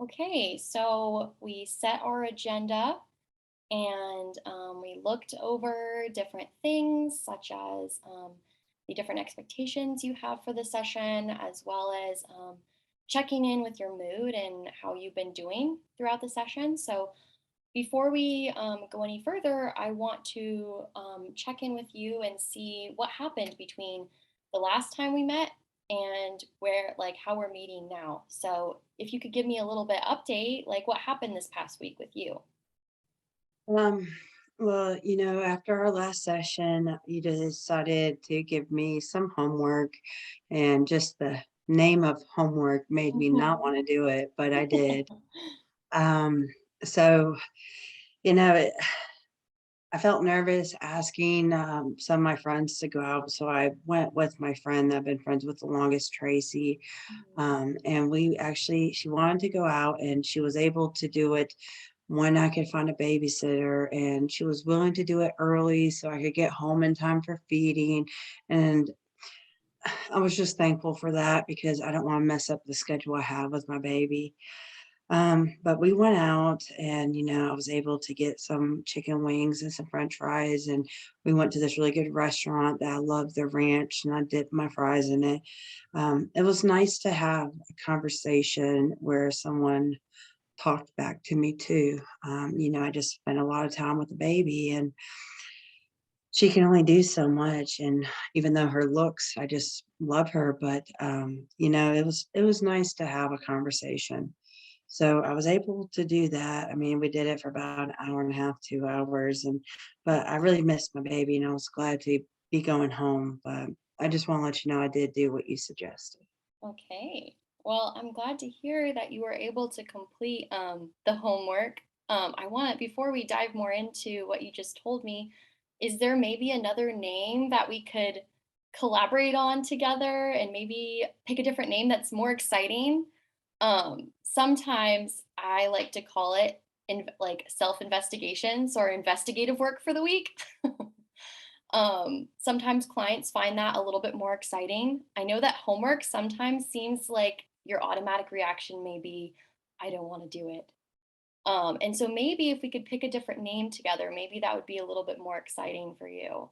Okay, so we set our agenda and we looked over different things such as the different expectations you have for the session, as well as checking in with your mood and how you've been doing throughout the session. So, before we go any further, I want to check in with you and see what happened between the last time we met and how we're meeting now. So, if you could give me a little bit update, like what happened this past week with you? Um, well, after our last session, you decided to give me some homework, and just the name of homework made me not Mhm. want to do it, but I did. Um, so, you know, it, I felt nervous asking some of my friends to go out. So I went with my friend that I've been friends with the longest, Tracy. Mhm. And she wanted to go out and she was able to do it when I could find a babysitter, and she was willing to do it early so I could get home in time for feeding. And I was just thankful for that because I don't want to mess up the schedule I have with my baby. But we went out and, I was able to get some chicken wings and some french fries. And we went to this really good restaurant that I love the ranch, and I dipped my fries in it. It was nice to have a conversation where someone talked back to me too. I just spent a lot of time with the baby, and she can only do so much. And even though her looks, I just love her, but it was nice to have a conversation. So I was able to do that. I mean, we did it for about an hour and a half, 2 hours, but I really missed my baby, and I was glad to be going home. But I just want to let you know I did do what you suggested. Okay. Well, I'm glad to hear that you were able to complete the homework. I want to, before we dive more into what you just told me, is there maybe another name that we could collaborate on together and maybe pick a different name that's more exciting? Sometimes I like to call it like self investigations or investigative work for the week. Sometimes clients find that a little bit more exciting. I know that homework sometimes seems like your automatic reaction may be, I don't want to do it. And so maybe if we could pick a different name together, maybe that would be a little bit more exciting for you.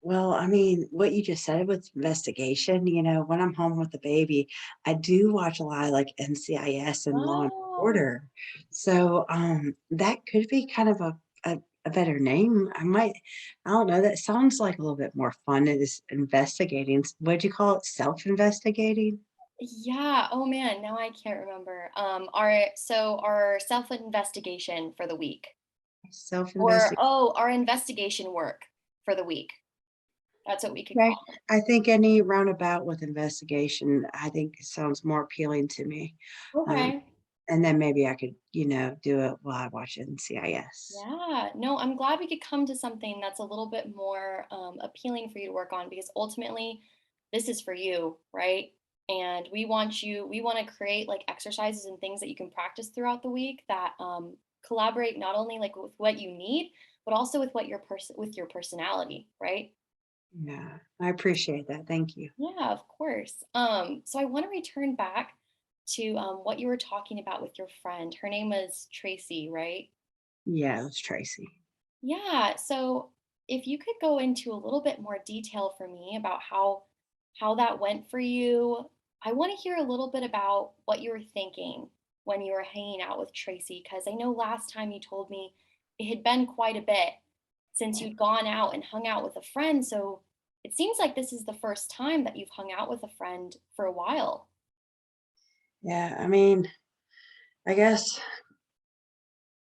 Well, I mean, what you just said with investigation, when I'm home with the baby, I do watch a lot of like NCIS and Law and Oh, Order. So that could be kind of a better name. I don't know, that sounds like a little bit more fun. It is investigating. What'd you call it? Self-investigating? yeah. Oh man, now I can't remember. Our self investigation for the week, or Self-investigation. our investigation work for the week. That's what we could Okay. call it. I think any roundabout with investigation, I think sounds more appealing to me. Um, Okay. and then maybe I could, do it while I watch NCIS. Yeah, no, I'm glad we could come to something that's a little bit more appealing for you to work on because ultimately this is for you, right? And we want to create like exercises and things that you can practice throughout the week that collaborate not only like with what you need, but also with with your personality, right? Yeah, I appreciate that. Thank you. Yeah, of course. So I want to return back to what you were talking about with your friend. Her name was Tracy, right? Yeah, it's Tracy. Yeah. So if you could go into a little bit more detail for me about how that went for you. I want to hear a little bit about what you were thinking when you were hanging out with Tracy because I know last time you told me it had been quite a bit since you'd gone out and hung out with a friend. So it seems like this is the first time that you've hung out with a friend for a while. Yeah, I mean, I guess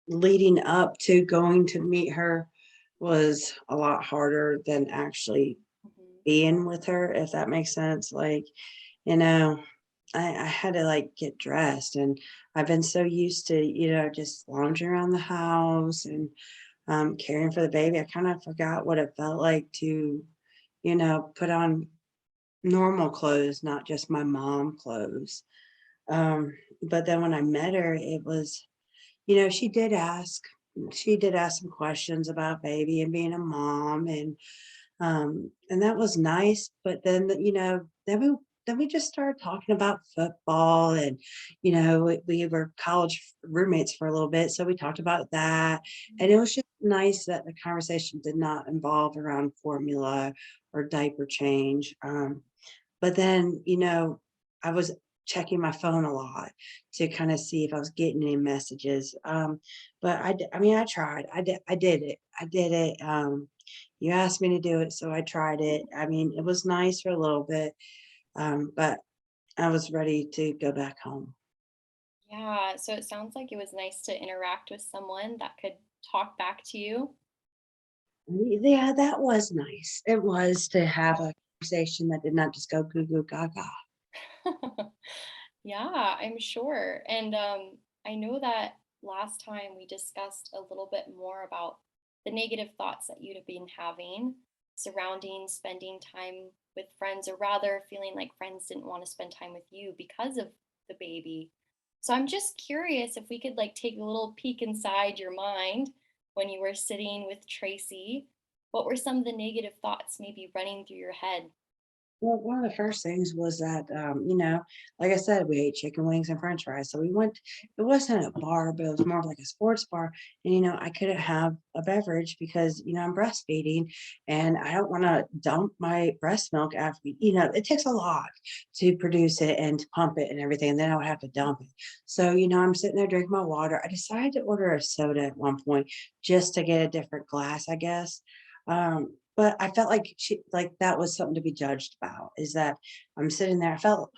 leading up to going to meet her was a lot harder than actually Mhm. being with her, if that makes sense. Like, you know, I had to like get dressed, and I've been so used to, just lounging around the house and caring for the baby. I kind of forgot what it felt like to, put on normal clothes, not just my mom clothes. But then when I met her, it was, she did ask some questions about baby and being a mom, and that was nice. But then, then then we just started talking about football and, we were college roommates for a little bit, so we talked about that, and it was just nice that the conversation did not involve around formula or diaper change, but then, I was checking my phone a lot to kinda see if I was getting any messages, but I mean, I tried. I did it. I did it, you asked me to do it, so I tried it. I mean, it was nice for a little bit, but I was ready to go back home. Yeah, so it sounds like it was nice to interact with someone that could talk back to you. Yeah, that was nice. It was to have a conversation that did not just go goo goo gaga. Yeah, I'm sure. And I know that last time we discussed a little bit more about the negative thoughts that you'd have been having surrounding spending time with friends, or rather feeling like friends didn't want to spend time with you because of the baby. So I'm just curious if we could like take a little peek inside your mind when you were sitting with Tracy. What were some of the negative thoughts maybe running through your head? Well, one of the first things was that, like I said, we ate chicken wings and french fries. So we went, it wasn't a bar, but it was more of like a sports bar. And, I couldn't have a beverage because, I'm breastfeeding and I don't want to dump my breast milk after, it takes a lot to produce it and to pump it and everything. And then I would have to dump it. So, I'm sitting there drinking my water. I decided to order a soda at one point just to get a different glass, I guess. But I felt like that was something to be judged about, is that I'm sitting there, I felt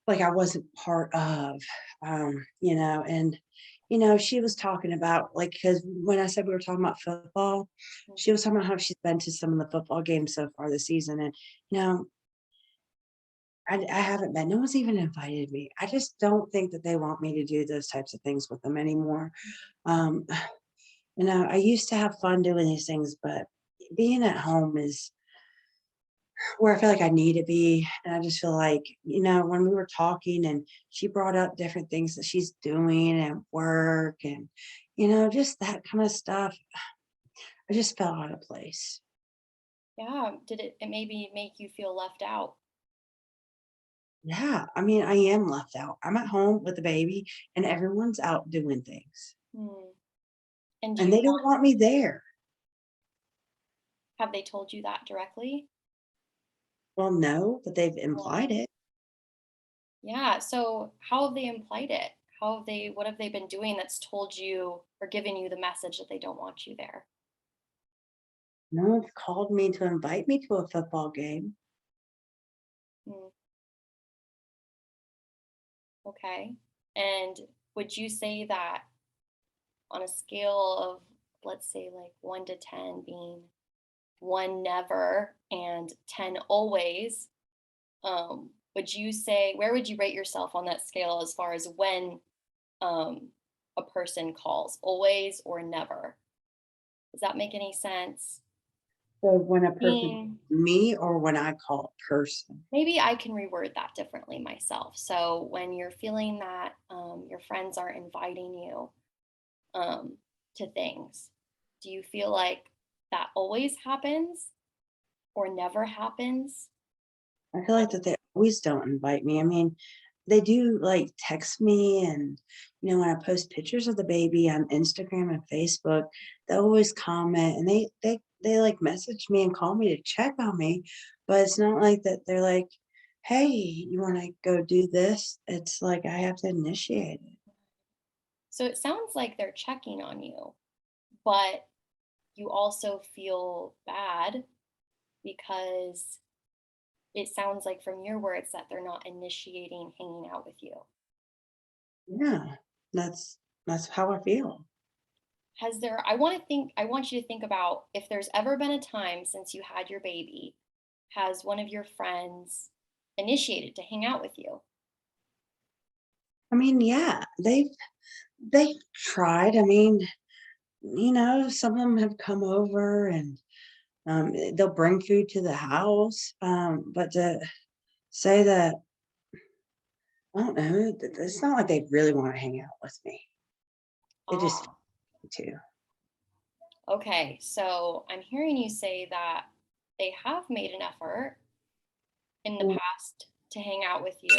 like I wasn't part of, and, she was talking about, like, because when I said we were talking about football, she was talking about how she's been to some of the football games so far this season, and, you know, I haven't been. No one's even invited me. I just don't think that they want me to do those types of things with them anymore. Um, I used to have fun doing these things, but being at home is where I feel like I need to be, and I just feel like, when we were talking and she brought up different things that she's doing at work and, just that kinda stuff, I just felt out of place. Yeah, did it maybe make you feel left out? Yeah, I mean, I am left out. I'm at home with the baby and everyone's out doing things, Hmm. And do and you they don't want me there. have they told you that directly? Well, no, but they've Oh. implied it. Yeah, so how have they implied it? What have they been doing that's told you or given you the message that they don't want you there? No one's called me to invite me to a football game. Hmm, okay. And would you say that on a scale of, let's say, like 1 to 10 being one never and 10 always, would you say, where would you rate yourself on that scale as far as when um, a person calls, always or never? Does that make any sense? So when a person Being me or when I call a person? Maybe I can reword that differently myself. So when you're feeling that your friends aren't inviting you um, to things, do you feel like that always happens or never happens? I feel like that they always don't invite me. I mean, they do like text me and when I post pictures of the baby on Instagram and Facebook, they always comment and they like message me and call me to check on me. But it's not like that they're like, hey, you want to go do this? It's like I have to initiate it. So it sounds like they're checking on you, but you also feel bad because it sounds like from your words that they're not initiating hanging out with you. Yeah, that's how I feel. I want you to think about if there's ever been a time since you had your baby, has one of your friends initiated to hang out with you? I mean, yeah, they've tried. I mean, some of them have come over and they'll bring food to the house, but to say that, I don't know, it's not like they really wanna hang out with me. They just Ah, to. okay. So I'm hearing you say that they have made an effort in the Well, past. to hang out with you.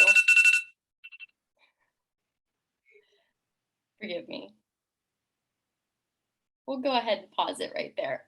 Forgive me. We'll go ahead and pause it right there.